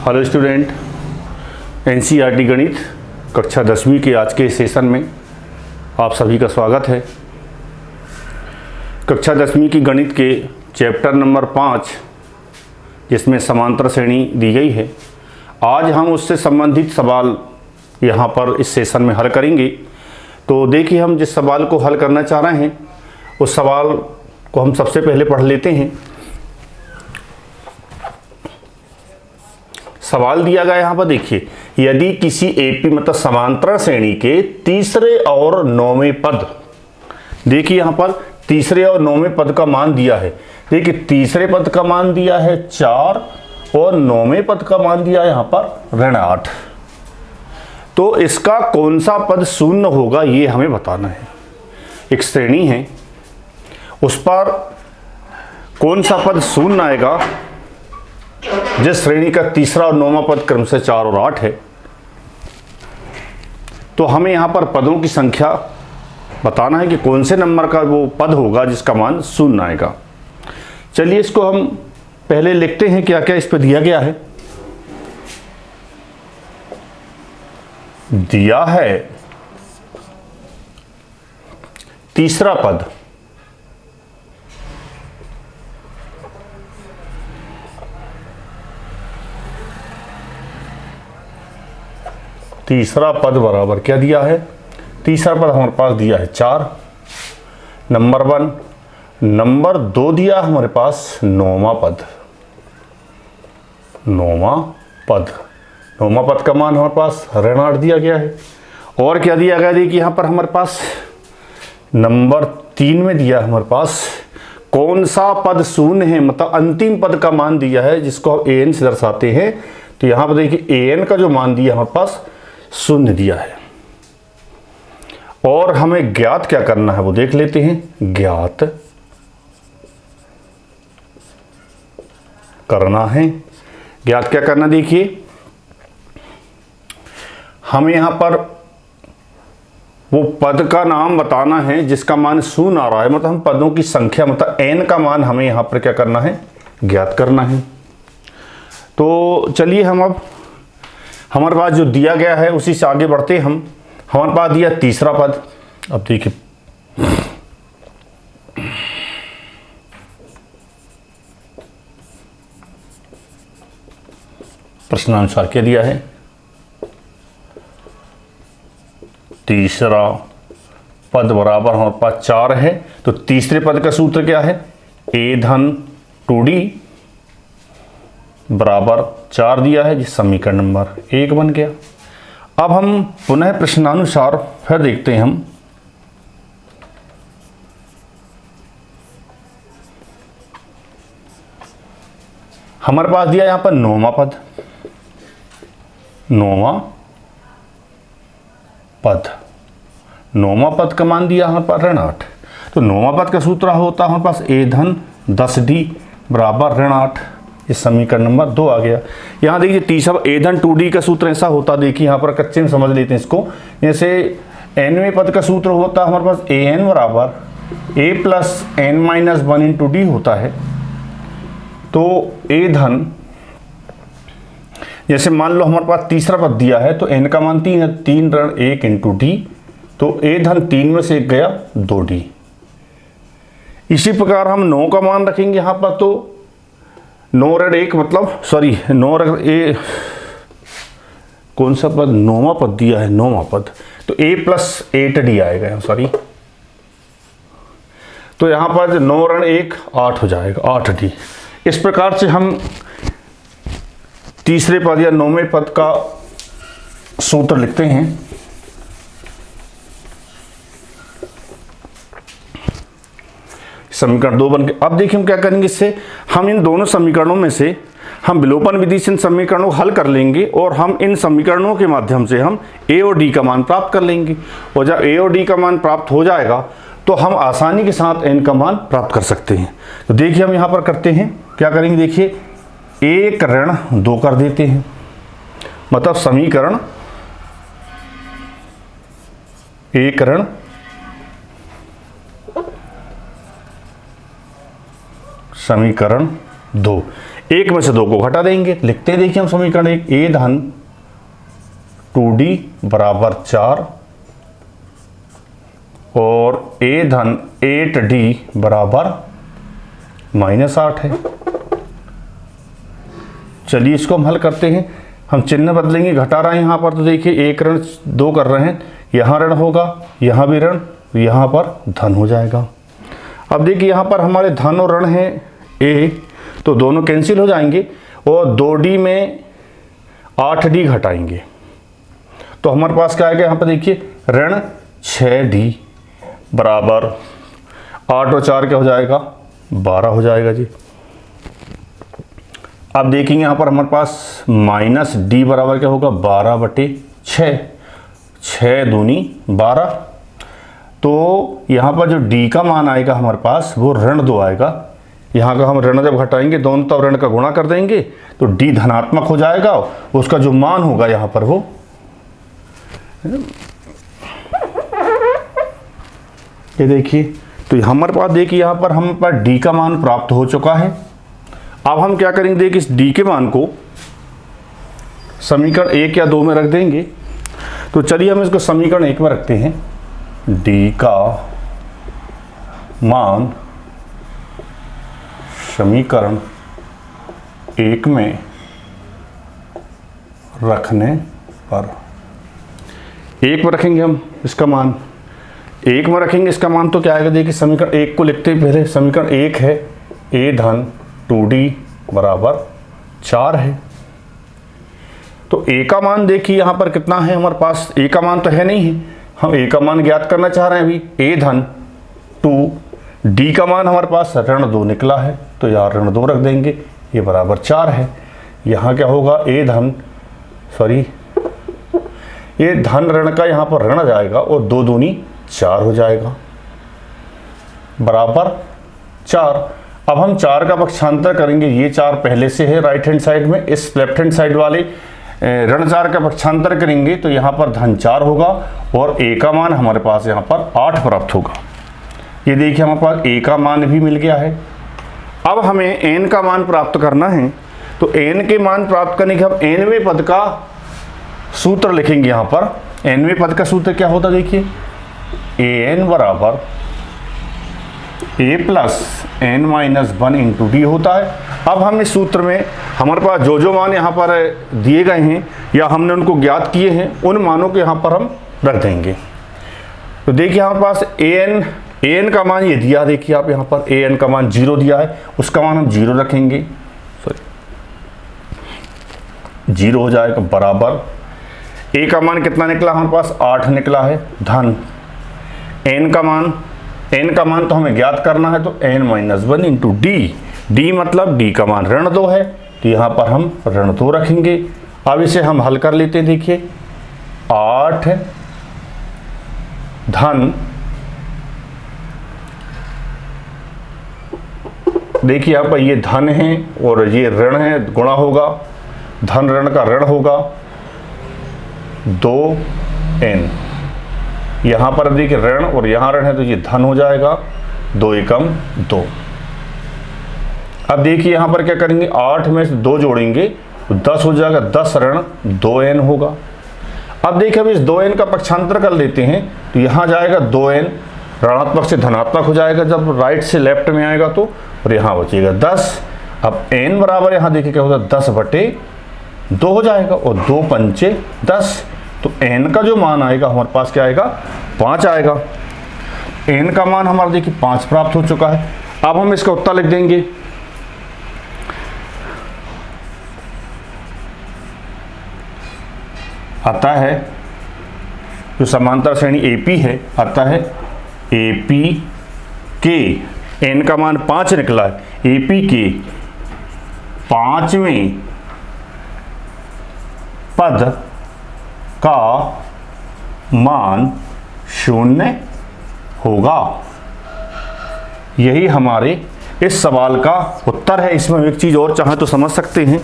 Hello student, NCERT गणित कक्षा 10वीं के आज के सेशन में आप सभी का स्वागत है। कक्षा 10वीं की गणित के चैप्टर नंबर 5 जिसमें समांतर श्रेणी दी गई है, आज हम उससे संबंधित सवाल यहाँ पर इस सेशन में हल करेंगे। तो देखिए, हम जिस सवाल को हल करना चाह रहे हैं उस सवाल को हम सबसे पहले पढ़ लेते हैं। सवाल दिया गया यहाँ पर देखिए, यदि किसी एपी मतलब समांतर श्रेणी के तीसरे और नौवें पद, देखिए यहाँ पर तीसरे और नौवें पद का मान दिया है। देखिए तीसरे पद का मान दिया है 4 और नौवें पद का मान दिया है यहाँ पर ऋण 8। तो इसका कौन सा पद शून्य होगा ये हमें बताना है। एक श्रेणी है, उस पर कौन सा पद शून्य आएगा जिस श्रेणी का तीसरा और नौवां पद क्रम से 4 और 8 है। तो हमें यहाँ पर पदों की संख्या बताना है कि कौन से नंबर का वो पद होगा जिसका मान शून्य आएगा। चलिए इसको हम पहले लिखते हैं क्या क्या इस पर दिया गया है। दिया है तीसरा पद, तीसरा पद बराबर क्या दिया है, तीसरा पद हमारे पास दिया है 4, नंबर 1। नंबर 2 दिया हमारे पास नौवां पद, नौवां पद का मान हमारे पास ऋण 8 दिया गया है। और क्या दिया गया, देखिए यहाँ पर हमारे पास नंबर 3 में दिया हमारे पास कौन सा पद शून्य है, मतलब अंतिम पद का मान दिया है जिसको हम an से दर्शाते हैं। तो यहाँ पर देखिए an का जो मान दिया हमारे पास शून्य दिया है। और हमें ज्ञात क्या करना है वो देख लेते हैं। ज्ञात करना है, ज्ञात क्या करना, देखिए हमें यहां पर वो पद का नाम बताना है जिसका मान शून्य आ रहा है, मतलब हम पदों की संख्या मतलब n का मान हमें यहां पर क्या करना है, ज्ञात करना है। तो चलिए हम अब हमारे पास जो दिया गया है उसी से आगे बढ़ते हैं हम। हमारे पास दिया तीसरा पद। अब देखिए प्रश्नानुसार क्या दिया है, तीसरा पद बराबर हमारे पास 4 है। तो तीसरे पद का सूत्र क्या है, a धन 2d बराबर 4 दिया है, जिस समीकरण नंबर 1 बन गया। अब हम पुनः प्रश्नानुसार फिर देखते हैं। हम हमारे पास दिया यहां पर नौवां पद का मान दिया हमारे पास ऋण 8। तो नौवां पद का सूत्र होता है हमारे पास a धन 10d बराबर ऋण 8। इस समीकरण नंबर 2 आ गया। यहाँ देखिए तीसरा a धन 2d का सूत्र ऐसा होता, देखिए यहाँ पर कच्चे में समझ लेते हैं इसको। जैसे nवें पद का सूत्र होता है हमारे पास an बराबर a plus n minus 1 into D होता है। तो a धन, जैसे मान लो हमारे पास तीसरा पद दिया है तो n का मान 3 है, 3 ऋण 1 इंटू डी। तो a धन 3 में से 1 गया 2d। इसी प्रकार हम 9 का मान रखेंगे यहाँ पर। तो 9 ऋण 1 मतलब 9 ऋण a, कौन सा पद, नौवां पद दिया है, नौवां पद। तो a प्लस 8d आएगा, तो यहाँ पर 9 ऋण 1 8 हो जाएगा, 8d। इस प्रकार से हम तीसरे पद या नौवें पद का सूत्र लिखते हैं। समीकरण 2 बन गए। अब देखिए हम क्या करेंगे, इससे हम इन दोनों समीकरणों में से हम विलोपन विधि से इन समीकरणों को हल कर लेंगे और हम इन समीकरणों के माध्यम से हम a और d का मान प्राप्त कर लेंगे। और जब a और d का मान प्राप्त हो जाएगा तो हम आसानी के साथ n का मान प्राप्त कर सकते हैं। तो देखिए हम यहाँ पर करते हैं, क्या करेंगे, देखिए 1 ऋण 2 कर देते हैं, मतलब समीकरण 1 ऋण समीकरण 2। 1 में से 2 को घटा देंगे। लिखते हैं, देखिए हम समीकरण 1, a धन 2d बराबर 4 और a धन 8d बराबर -8 है। चलिए इसको हम हल करते हैं। हम चिन्ह बदलेंगे, घटा रहे हैं यहाँ पर, तो देखिए 1 ऋण 2 कर रहे हैं, यहाँ ऋण होगा, यहाँ भी ऋण, यहाँ पर धन हो जाएगा। अब देखिए यहाँ पर हमारे धन और ऋण है a, तो दोनों कैंसिल हो जाएंगे और 2d में 8d घटाएंगे तो हमारे पास क्या आएगा, यहाँ पर देखिए ऋण 6d बराबर 8 और 4 क्या हो जाएगा, 12 हो जाएगा जी। अब देखेंगे यहाँ पर हमारे पास -d बराबर क्या होगा, 12/6, 6 दूनी 12। तो यहाँ पर जो d का मान आएगा हमारे पास वो ऋण 2 आएगा। यहाँ का हम ऋण जब घटाएंगे दोनों तरफ ऋण का गुणा कर देंगे तो d धनात्मक हो जाएगा, उसका जो मान होगा यहाँ पर वो ये देखिए। तो हमारे पास देखिए यहाँ पर हम पर d का मान प्राप्त हो चुका है। अब हम क्या करेंगे, देखिए इस d के मान को समीकरण 1 या 2 में रख देंगे। तो चलिए हम इसको समीकरण 1 में रखते हैं। d का मान समीकरण 1 में रखने पर 1 में रखेंगे हम इसका मान, 1 में रखेंगे इसका मान, तो क्या आएगा, देखिए समीकरण 1 को लिखते हैं पहले। समीकरण 1 है a धन 2d बराबर 4 है। तो a का मान देखिए यहाँ पर कितना है हमारे पास, a का मान तो है नहीं है, हम a का मान ज्ञात करना चाह रहे हैं अभी। a धन 2, d का मान हमारे पास ऋण 2 निकला है, तो यहाँ ऋण 2 रख देंगे, ये बराबर 4 है। यहाँ क्या होगा, ये धन ऋण का यहाँ पर ऋण आ जाएगा और 2 दूनी 4 हो जाएगा बराबर 4। अब हम 4 का पक्षांतर करेंगे, ये 4 पहले से है राइट हैंड साइड में, इस लेफ्ट हैंड साइड वाले ऋण 4 का पक्षांतर करेंगे तो यहाँ पर धन 4 होगा और a का मान हमारे पास यहाँ पर 8 प्राप्त होगा। ये देखिए हमारे पास a का मान भी मिल गया है। अब हमें n का मान प्राप्त करना है, तो n के मान प्राप्त करने के हम nवें पद का सूत्र लिखेंगे। यहाँ पर nवें पद का सूत्र क्या होता है, देखिए an बराबर a plus n-1 into D होता है। अब हम इस सूत्र में हमारे पास जो जो मान यहाँ पर दिए गए हैं या हमने उनको ज्ञात किए हैं उन मानों को यहाँ पर हम रख देंगे। तो देखिए हमारे पास an का मान ये दिया, देखिए आप यहाँ पर an का मान 0 दिया है, उसका मान हम 0 रखेंगे, 0 हो जाएगा बराबर a का मान कितना निकला हमारे पास, 8 निकला है, धन n का मान तो हमें ज्ञात करना है, तो n-1 इंटू डी मतलब d का मान ऋण 2 है, तो यहाँ पर हम ऋण 2 रखेंगे। अब इसे हम हल कर लेते हैं, देखिए 8 धन, देखिए यहाँ पर ये धन है और ये ऋण है, गुणा होगा, धन ऋण का ऋण होगा 2n, यहाँ पर देखिए ऋण और यहाँ ऋण है तो ये धन हो जाएगा, 2 एकम 2। अब देखिए यहाँ पर क्या करेंगे, 8 में से 2 जोड़ेंगे तो 10 हो जाएगा, 10 ऋण 2n होगा। अब देखिए अब इस 2n का पक्षांतर कर लेते हैं, तो यहाँ जाएगा 2n ऋणात्मक से धनात्मक हो जाएगा जब राइट से लेफ्ट में आएगा तो, और यहाँ बचेगा 10। अब n बराबर यहाँ देखिए क्या होता है, 10/2 हो जाएगा और 2 पंचे 10, तो n का जो मान आएगा हमारे पास क्या आएगा, 5 आएगा। n का मान हमारा देखिए 5 प्राप्त हो चुका है। अब हम इसका उत्तर लिख देंगे, आता है जो समांतर श्रेणी AP है, आता है AP के n का मान 5 निकला है, AP के 5वें पद का मान 0 होगा। यही हमारे इस सवाल का उत्तर है। इसमें एक चीज़ और चाहे तो समझ सकते हैं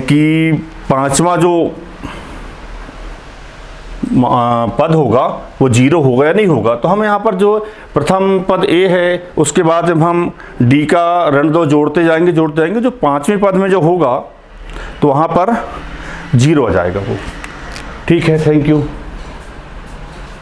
कि 5वां जो पद होगा वो 0 होगा या नहीं होगा। तो हम यहाँ पर जो प्रथम पद ए है उसके बाद जब हम डी का ऋण 2 जोड़ते जाएंगे जो 5वें पद में जो होगा तो वहाँ पर 0 आ जाएगा वो। ठीक है, थैंक यू।